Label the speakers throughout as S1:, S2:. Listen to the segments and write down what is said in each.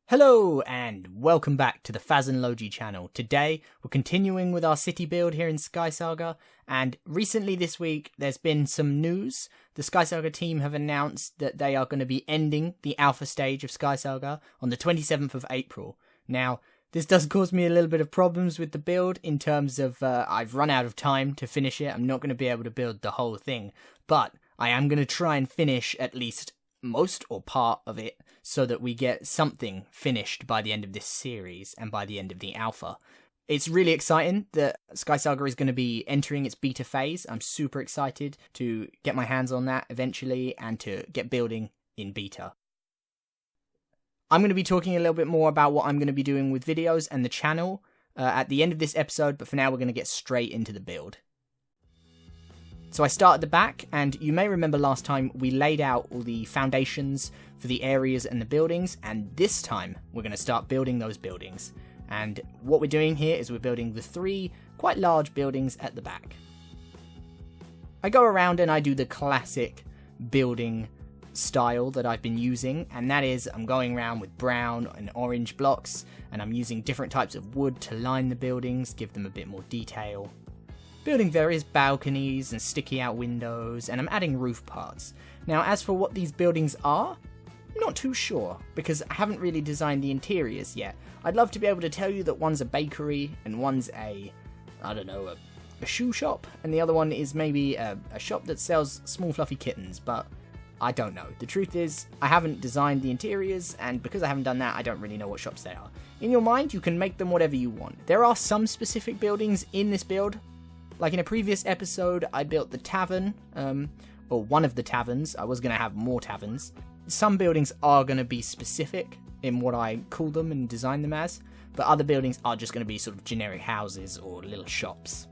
S1: Hello and welcome back to the Faz and Lowgy channel. Today we're continuing with our city build here in Skysaga, and recently this week there's been some news. The Skysaga team have announced that they are going to be ending the alpha stage of Skysaga on the 27th of April. Now, this does cause me a little bit of problems with the build in terms of I've run out of time to finish it. I'm not going to be able to build the whole thing, but I am going to try and finish at least most or part of it so that we get something finished by the end of this series and by the end of the alpha. It's really exciting that Skysaga is going to be entering its beta phase. I'm super excited to get my hands on that eventually and to get building in beta. I'm going to be talking a little bit more about what I'm going to be doing with videos and the channel at the end of this episode, but for now we're going to get straight into the build. So I start at the back, and you may remember last time we laid out all the foundations for the areas and the buildings, and this time we're going to start building those buildings. And what we're doing here is we're building the three quite large buildings at the back. I go around and I do the classic building style that I've been using, and that is I'm going around with brown and orange blocks, and I'm using different types of wood to line the buildings, give them a bit more detail. Building various balconies and sticky out windows, and I'm adding roof parts. Now, as for what these buildings are, I'm not too sure, because I haven't really designed the interiors yet. I'd love to be able to tell you that one's a bakery, and one's a shoe shop, and the other one is maybe a shop that sells small fluffy kittens, but I don't know. The truth is, I haven't designed the interiors, and because I haven't done that, I don't really know what shops they are. In your mind, you can make them whatever you want. There are some specific buildings in this build. Like in a previous episode, I built the tavern, or one of the taverns. I was going to have more taverns. Some buildings are going to be specific in what I call them and design them as, but other buildings are just going to be sort of generic houses or little shops.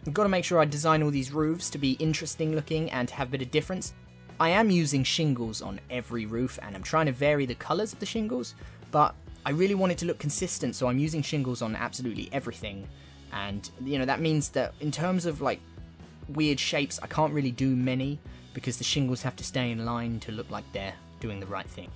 S1: I've got to make sure I design all these roofs to be interesting looking and to have a bit of difference. I am using shingles on every roof, and I'm trying to vary the colours of the shingles, but I really want it to look consistent, so I'm using shingles on absolutely everything. And, you know, that means that in terms of, like, weird shapes, I can't really do many, because the shingles have to stay in line to look like they're doing the right thing.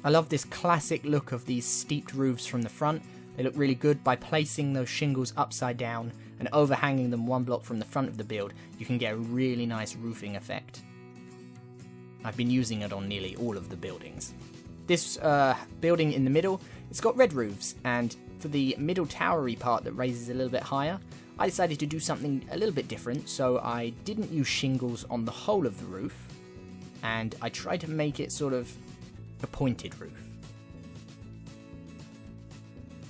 S1: I love this classic look of these steeped roofs from the front. They look really good. By placing those shingles upside down and overhanging them one block from the front of the build, you can get a really nice roofing effect. I've been using it on nearly all of the buildings. This building in the middle, it's got red roofs, and for the middle towery part that raises a little bit higher, I decided to do something a little bit different, so I didn't use shingles on the whole of the roof, and I tried to make it sort of a pointed roof.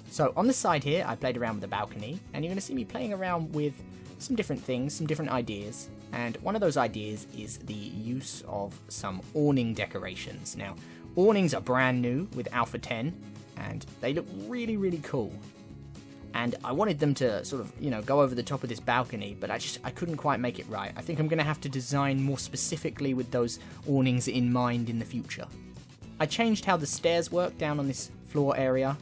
S1: So on the side here, I played around with the balcony, and you're going to see me playing around with some different things, some different ideas, and one of those ideas is the use of some awning decorations. Now, awnings are brand new with Alpha 10, and they look really, really cool. And I wanted them to sort of, you know, go over the top of this balcony, but I couldn't quite make it right. I think I'm going to have to design more specifically with those awnings in mind in the future. I changed how the stairs work down on this floor area.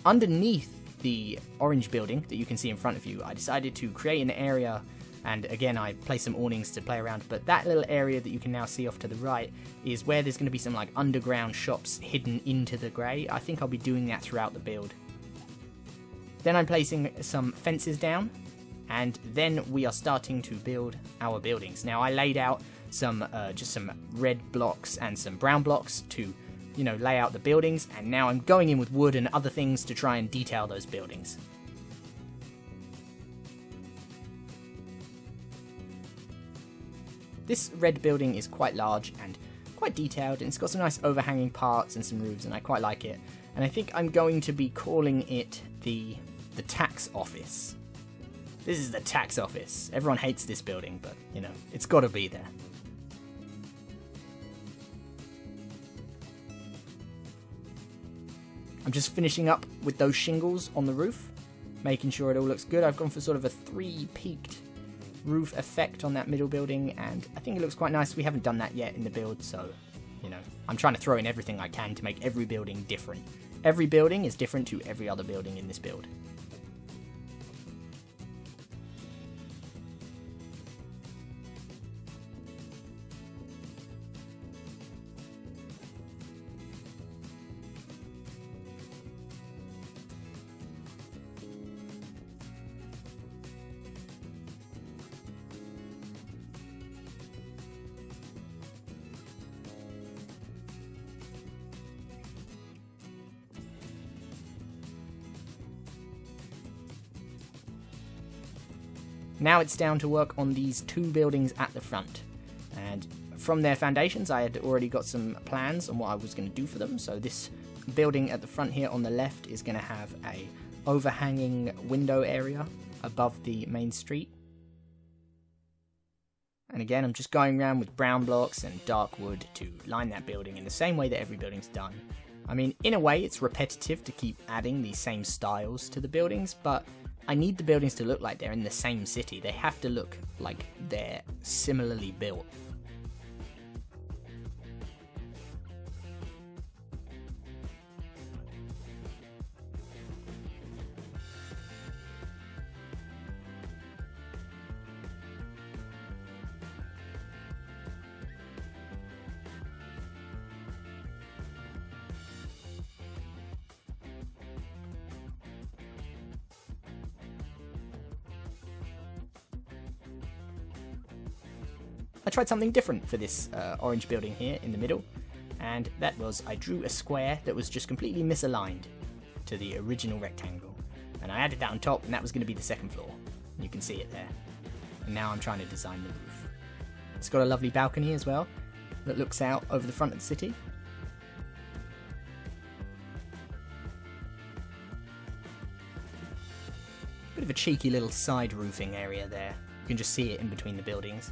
S1: Underneath the orange building that you can see in front of you, I decided to create an area, and again I placed some awnings to play around, but that little area that you can now see off to the right is where there's going to be some like underground shops hidden into the grey. I think I'll be doing that throughout the build. Then I'm placing some fences down, and then we are starting to build our buildings. Now I laid out some just some red blocks and some brown blocks to, you know, lay out the buildings, and now I'm going in with wood and other things to try and detail those buildings. This red building is quite large and quite detailed, and it's got some nice overhanging parts and some roofs, and I quite like it. And I think I'm going to be calling it the tax office. This is the tax office. Everyone hates this building, but, you know, it's got to be there. I'm just finishing up with those shingles on the roof, making sure it all looks good. I've gone for sort of a 3-peaked roof effect on that middle building, and I think it looks quite nice. We haven't done that yet in the build, so, you know, I'm trying to throw in everything I can to make every building different. Every building is different to every other building in this build. Now it's down to work on these 2 buildings at the front, and from their foundations I had already got some plans on what I was going to do for them. So this building at the front here on the left is going to have a overhanging window area above the main street. And again, I'm just going around with brown blocks and dark wood to line that building in the same way that every building's done. I mean, in a way it's repetitive to keep adding these same styles to the buildings, but I need the buildings to look like they're in the same city. They have to look like they're similarly built. I tried something different for this orange building here in the middle, and that was I drew a square that was just completely misaligned to the original rectangle, and I added that on top, and that was going to be the second floor. You can see it there. And now I'm trying to design the roof. It's got a lovely balcony as well that looks out over the front of the city. Bit of a cheeky little side roofing area there. You can just see it in between the buildings.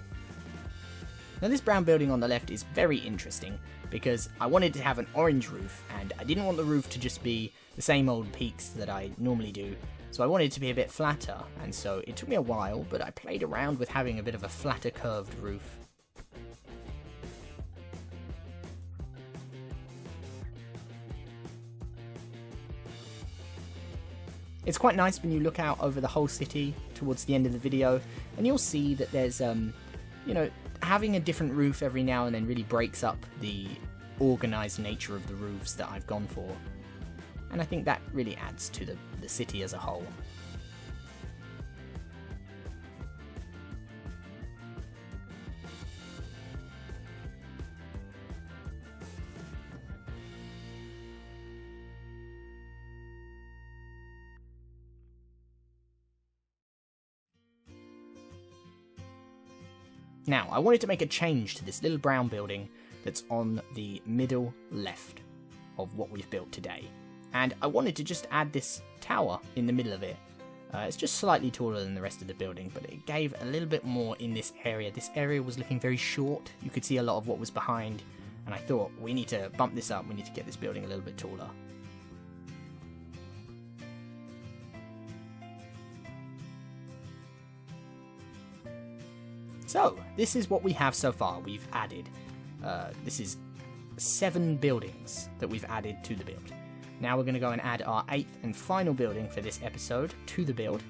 S1: Now this brown building on the left is very interesting because I wanted to have an orange roof, and I didn't want the roof to just be the same old peaks that I normally do, so I wanted it to be a bit flatter, and so it took me a while, but I played around with having a bit of a flatter curved roof. It's quite nice when you look out over the whole city towards the end of the video, and you'll see that there's, you know, having a different roof every now and then really breaks up the organised nature of the roofs that I've gone for. And I think that really adds to the city as a whole. Now, I wanted to make a change to this little brown building that's on the middle left of what we've built today. And I wanted to just add this tower in the middle of it. It's just slightly taller than the rest of the building, but it gave a little bit more in this area. This area was looking very short. You could see a lot of what was behind, and I thought, we need to bump this up. We need to get this building a little bit taller. So, this is what we have so far. We've added, this is 7 buildings that we've added to the build. Now we're going to go and add our 8th and final building for this episode to the build.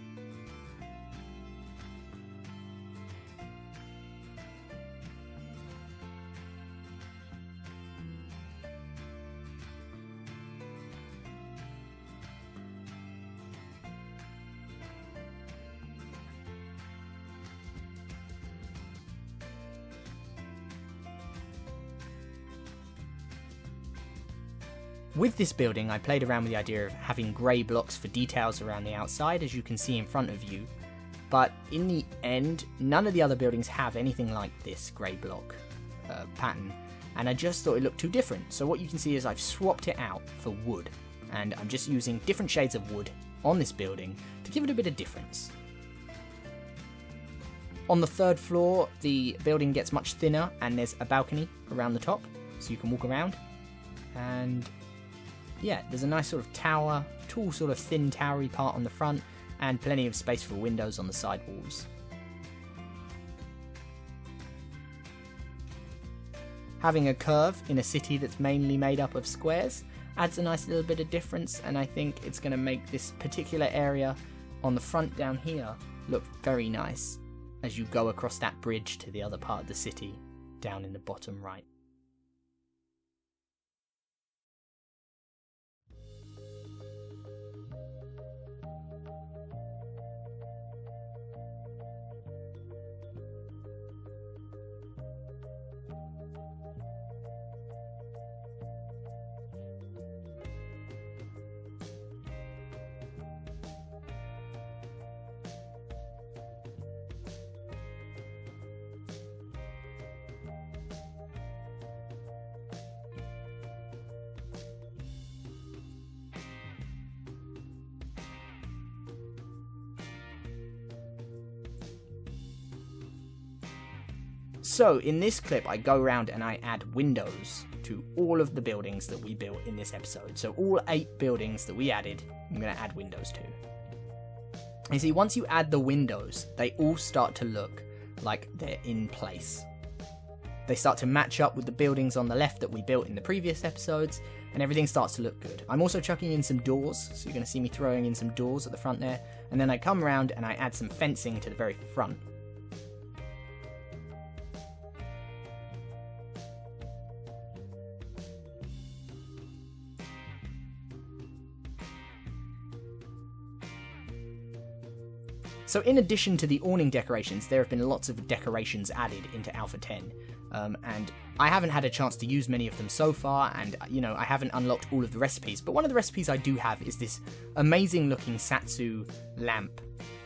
S1: With this building, I played around with the idea of having grey blocks for details around the outside, as you can see in front of you. But in the end, none of the other buildings have anything like this grey block pattern, and I just thought it looked too different. So what you can see is I've swapped it out for wood, and I'm just using different shades of wood on this building to give it a bit of difference. On the third floor, the building gets much thinner, and there's a balcony around the top, so you can walk around. And yeah, there's a nice sort of tower, tall sort of thin towery part on the front, and plenty of space for windows on the side walls. Having a curve in a city that's mainly made up of squares adds a nice little bit of difference, and I think it's going to make this particular area on the front down here look very nice as you go across that bridge to the other part of the city down in the bottom right. So in this clip I go around and I add windows to all of the buildings that we built in this episode. So all 8 buildings that we added, I'm going to add windows to. You see, once you add the windows, they all start to look like they're in place. They start to match up with the buildings on the left that we built in the previous episodes, and everything starts to look good. I'm also chucking in some doors, so you're going to see me throwing in some doors at the front there, and then I come around and I add some fencing to the very front. So in addition to the awning decorations, there have been lots of decorations added into Alpha 10, and I haven't had a chance to use many of them so far, and I haven't unlocked all of the recipes, but one of the recipes I do have is this amazing looking Satsu lamp,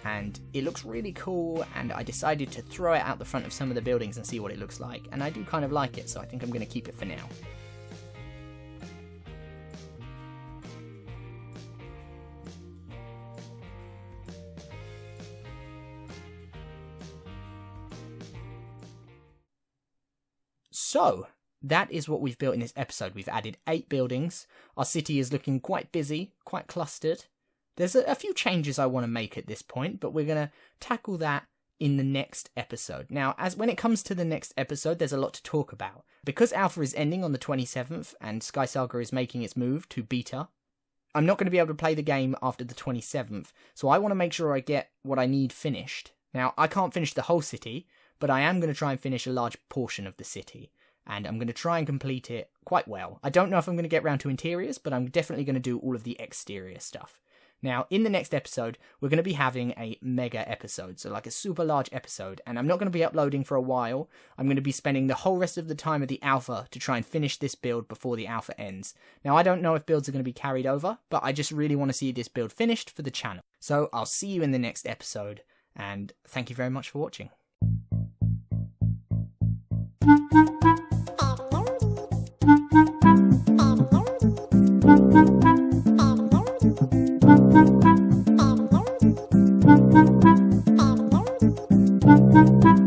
S1: and it looks really cool, and I decided to throw it out the front of some of the buildings and see what it looks like, and I do kind of like it, so I think I'm going to keep it for now. So, that is what we've built in this episode. We've added 8 buildings. Our city is looking quite busy, quite clustered. There's a few changes I want to make at this point, but we're going to tackle that in the next episode. Now, when it comes to the next episode, there's a lot to talk about. Because Alpha is ending on the 27th, and Skysaga is making its move to Beta, I'm not going to be able to play the game after the 27th, so I want to make sure I get what I need finished. Now, I can't finish the whole city, but I am going to try and finish a large portion of the city. And I'm going to try and complete it quite well. I don't know if I'm going to get round to interiors, but I'm definitely going to do all of the exterior stuff. Now, in the next episode, we're going to be having a mega episode, so like a super large episode, and I'm not going to be uploading for a while. I'm going to be spending the whole rest of the time of the alpha to try and finish this build before the alpha ends. Now, I don't know if builds are going to be carried over, but I just really want to see this build finished for the channel. So I'll see you in the next episode, and thank you very much for watching.
S2: Thank you.